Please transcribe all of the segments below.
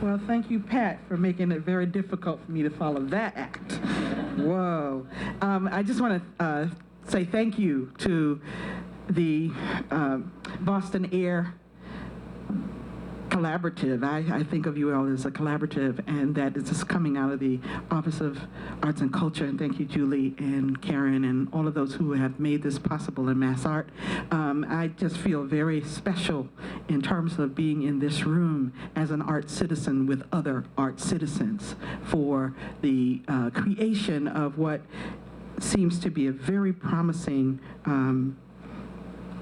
Well, thank you, Pat, for making it very difficult for me to follow that act. Whoa. I just want to say thank you to the Boston Air Collaborative. I think of you all as a collaborative, and that is just coming out of the Office of Arts and Culture. And thank you, Julie and Karen and all of those who have made this possible in Mass Art. I just feel very special in terms of being in this room as an art citizen with other art citizens for the creation of what seems to be a very promising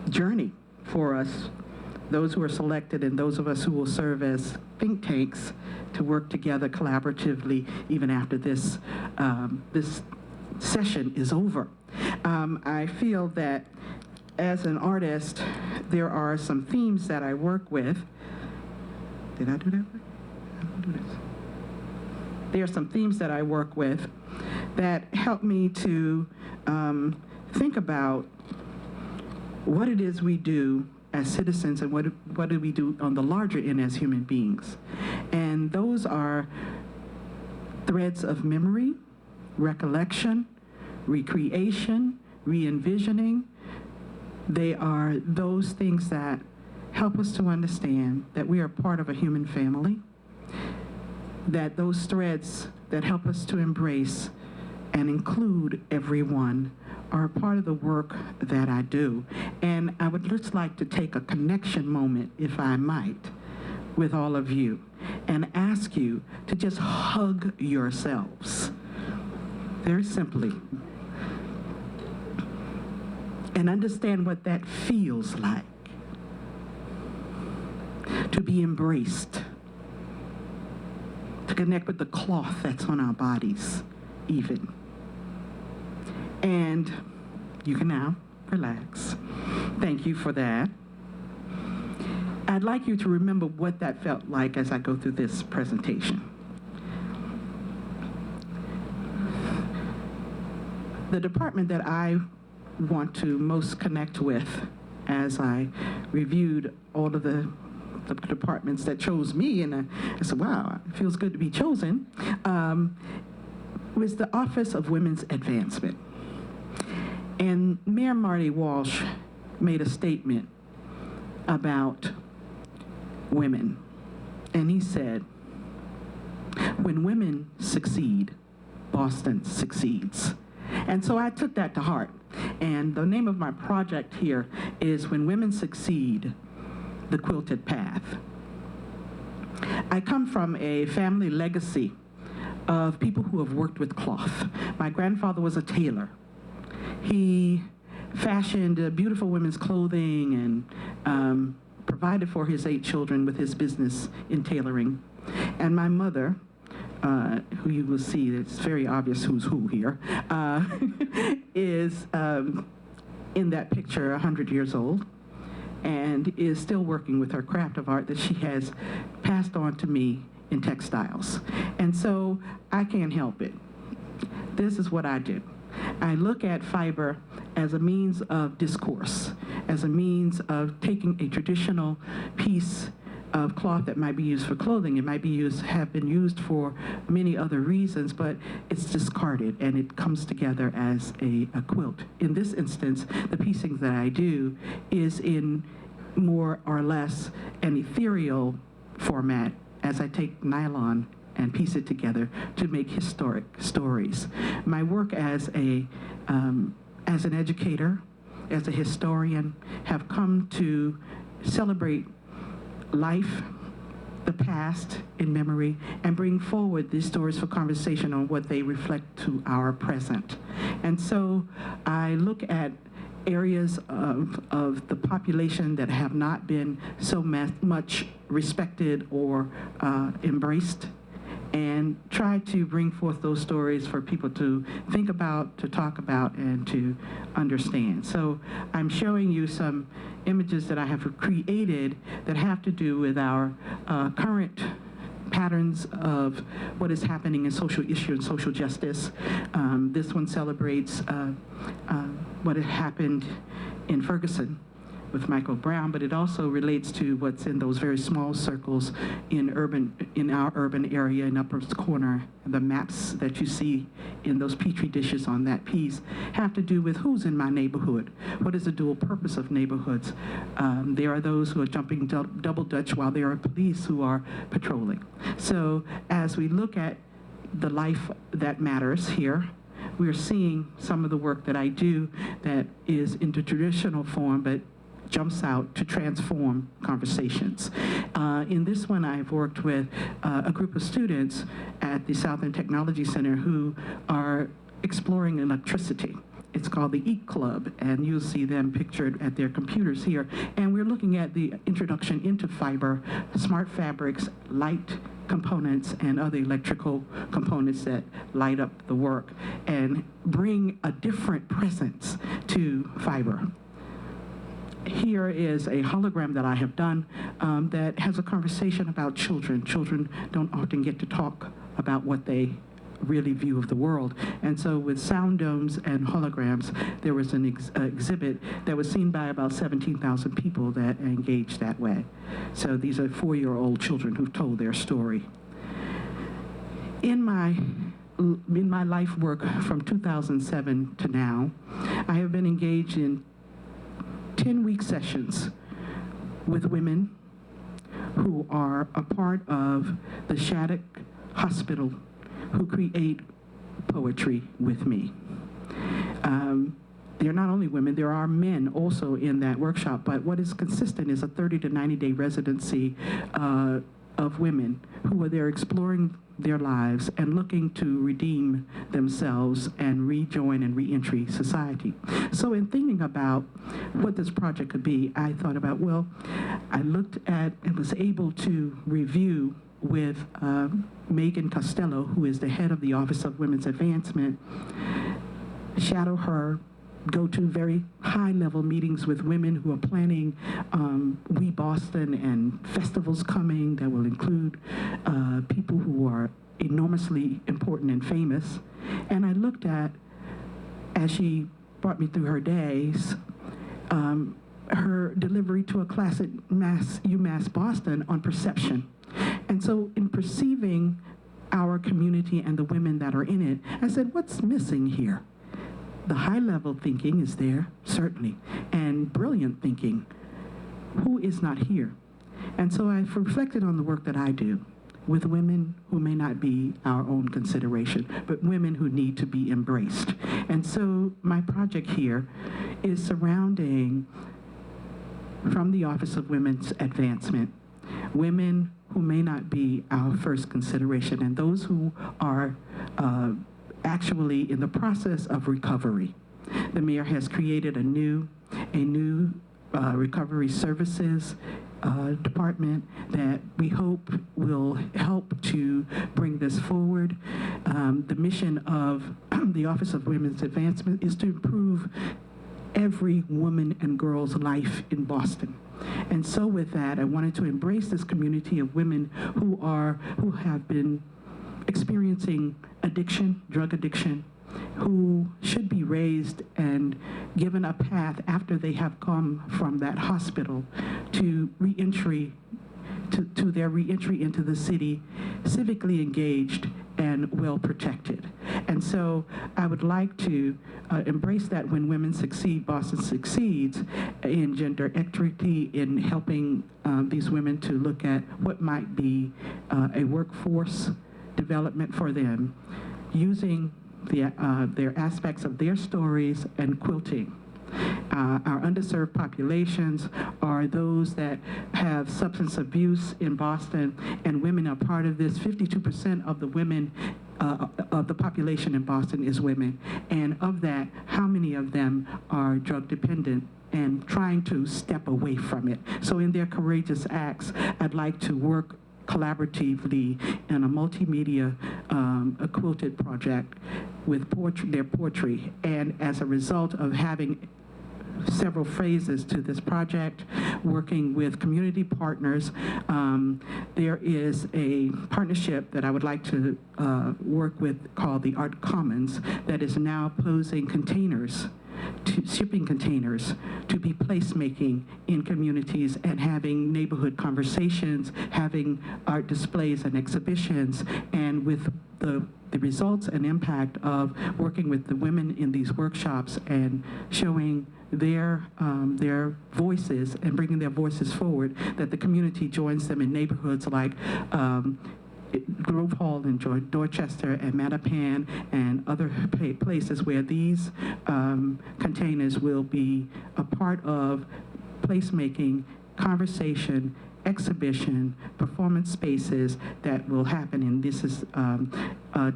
journey for us, those who are selected and those of us who will serve as think tanks to work together collaboratively even after this, this session is over. I feel that as an artist, there are some themes that I work with. Did I do that? I'll do this. There are some themes that I work with that help me to think about what it is we do as citizens and what do we do on the larger end as human beings. And those are threads of memory, recollection, recreation, re-envisioning. They are those things that help us to understand that we are part of a human family, that those threads that help us to embrace and include everyone are part of the work that I do. And I would just like to take a connection moment, if I might, with all of you and ask you to just hug yourselves, very simply, and understand what that feels like, to be embraced, to connect with the cloth that's on our bodies, even. And you can now relax. Thank you for that. I'd like you to remember what that felt like as I go through this presentation. The department that I want to most connect with as I reviewed all of the departments that chose me, and I said, wow, it feels good to be chosen, was the Office of Women's Advancement. And Mayor Marty Walsh made a statement about women. And he said, when women succeed, Boston succeeds. And so I took that to heart. And the name of my project here is When Women Succeed, The Quilted Path. I come from a family legacy of people who have worked with cloth. My grandfather was a tailor. He fashioned beautiful women's clothing and provided for his 8 children with his business in tailoring. And my mother, who you will see, it's very obvious who's who here, is in that picture 100 years old and is still working with her craft of art that she has passed on to me in textiles. And so I can't help it. This is what I do. I look at fiber as a means of discourse, as a means of taking a traditional piece of cloth that might be used for clothing. It might be have been used for many other reasons, but it's discarded and it comes together as a quilt. In this instance, the piecing that I do is in more or less an ethereal format as I take nylon and piece it together to make historic stories. My work as an educator, as a historian, have come to celebrate life, the past in memory, and bring forward these stories for conversation on what they reflect to our present. And so I look at areas of the population that have not been so much respected or embraced, and try to bring forth those stories for people to think about, to talk about, and to understand. So I'm showing you some images that I have created that have to do with our current patterns of what is happening in social issue and social justice. This one celebrates what had happened in Ferguson with Michael Brown, but it also relates to what's in those very small circles in our urban area in upper corner. The maps that you see in those Petri dishes on that piece have to do with who's in my neighborhood. What is the dual purpose of neighborhoods? There are those who are jumping double Dutch while there are police who are patrolling. So as we look at the life that matters here, we're seeing some of the work that I do that is in the traditional form, but jumps out to transform conversations. In this one, I've worked with a group of students at the Southern Technology Center who are exploring electricity. It's called the EAT Club, and you'll see them pictured at their computers here. And we're looking at the introduction into fiber, smart fabrics, light components, and other electrical components that light up the work and bring a different presence to fiber. Here is a hologram that I have done that has a conversation about children. Children don't often get to talk about what they really view of the world. And so with sound domes and holograms, there was an exhibit that was seen by about 17,000 people that engaged that way. So these are 4-year-old children who've told their story. In my life work from 2007 to now, I have been engaged in 10-week sessions with women who are a part of the Shattuck Hospital who create poetry with me. They're not only women, there are men also in that workshop, but what is consistent is a 30 to 90-day residency of women who are there exploring their lives and looking to redeem themselves and rejoin and reentry society. So in thinking about what this project could be, I thought about, well, I looked at and was able to review with Megan Costello, who is the head of the Office of Women's Advancement, shadow her, go to very high-level meetings with women who are planning We Boston and festivals coming that will include people who are enormously important and famous. And I looked at, as she brought me through her days, her delivery to a class at UMass Boston on perception. And so in perceiving our community and the women that are in it, I said, what's missing here? The high-level thinking is there, certainly, and brilliant thinking. Who is not here? And so I reflected on the work that I do with women who may not be our own consideration, but women who need to be embraced. And so my project here is surrounding, from the Office of Women's Advancement, women who may not be our first consideration and those who are actually in the process of recovery. The mayor has created a new recovery services department that we hope will help to bring this forward. The mission of the Office of Women's Advancement is to improve every woman and girl's life in Boston. And so with that, I wanted to embrace this community of women who have been experiencing addiction, drug addiction, who should be raised and given a path after they have come from that hospital to reentry, to their reentry into the city, civically engaged and well protected. And so I would like to embrace that when Women Succeed, Boston succeeds in gender equity, in helping these women to look at what might be a workforce development for them, using their aspects of their stories and quilting. Our underserved populations are those that have substance abuse in Boston, and women are part of this. 52% of the women of the population in Boston is women, and of that, how many of them are drug dependent and trying to step away from it? So in their courageous acts, I'd like to work collaboratively in a multimedia a quilted project with their poetry. And as a result of having several phases to this project, working with community partners, there is a partnership that I would like to work with called the Art Commons that is now posing containers shipping containers, to be placemaking in communities and having neighborhood conversations, having art displays and exhibitions, and with the results and impact of working with the women in these workshops and showing their voices and bringing their voices forward, that the community joins them in neighborhoods like Grove Hall in Dorchester and Mattapan and other places where these containers will be a part of placemaking, conversation, exhibition, performance spaces that will happen. And this is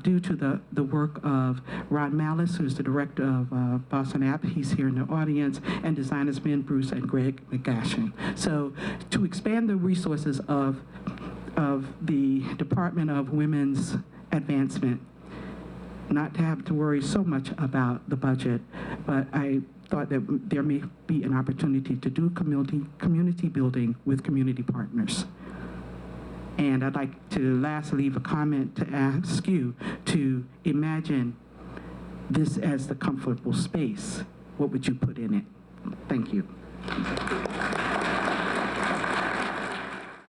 due to the work of Ron Malice, who's the director of Boston App. He's here in the audience, and designers Ben Bruce and Greg McGashin. So to expand the resources of the Department of Women's Advancement, not to have to worry so much about the budget, but I thought that there may be an opportunity to do community building with community partners. And I'd like to lastly leave a comment to ask you to imagine this as the comfortable space. What would you put in it? Thank you.